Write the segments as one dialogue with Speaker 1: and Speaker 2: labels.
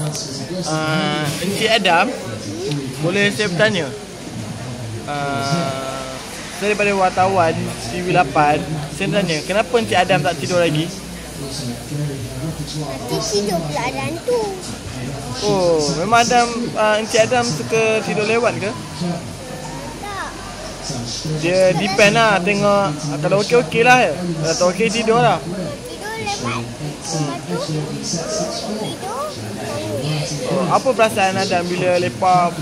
Speaker 1: Encik Adam, boleh saya bertanya? Saya daripada wartawan TV8, saya tanya, kenapa Encik Adam tak tidur lagi?
Speaker 2: Nanti tidur pula ada hantu.
Speaker 1: Oh, memang Encik Adam suka tidur lewat ke?
Speaker 2: Tak.
Speaker 1: Dia depend lah, tengok kalau okey lah ya. Kalau tak okey tidur lah.
Speaker 2: Tidur lewat. Lepas tu tidur.
Speaker 1: Oh, apa perasaan Adam bila lepak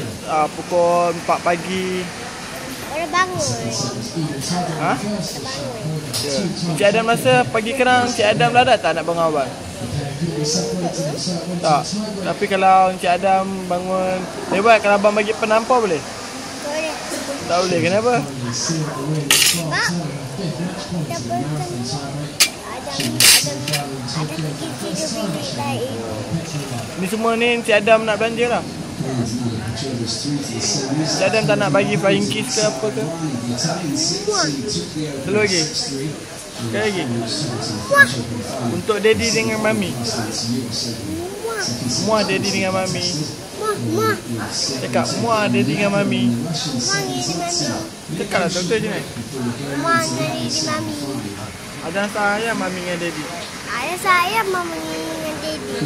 Speaker 1: pukul 4 pagi?
Speaker 2: Baru bangun.
Speaker 1: Ha?
Speaker 2: Bangun.
Speaker 1: Ya. Encik Adam rasa pagi kerang Encik Adam ladat tak nak bangun abang? Tak. Tapi kalau Encik Adam bangun lewat, kalau abang bagi penampar boleh?
Speaker 2: Boleh.
Speaker 1: Tak boleh, kenapa?
Speaker 2: Sebab kita ada pergi tidur bilik lain.
Speaker 1: Ni semua ni Encik Adam nak belanja lah. Encik Adam tak nak bagi flying kiss ke apa ke?
Speaker 2: Muah.
Speaker 1: Satu lagi. Sekali lagi.
Speaker 2: Muah.
Speaker 1: Untuk daddy dengan mami.
Speaker 2: Muah.
Speaker 1: Muah daddy dengan mami.
Speaker 2: Muah. Muah.
Speaker 1: Cakap muah daddy dengan mami.
Speaker 2: Muah dengan mami.
Speaker 1: Cakap lah betul je ni.
Speaker 2: Muah dengan mami.
Speaker 1: Ada sayang mami dengan daddy.
Speaker 2: Ada saya mami dengan daddy.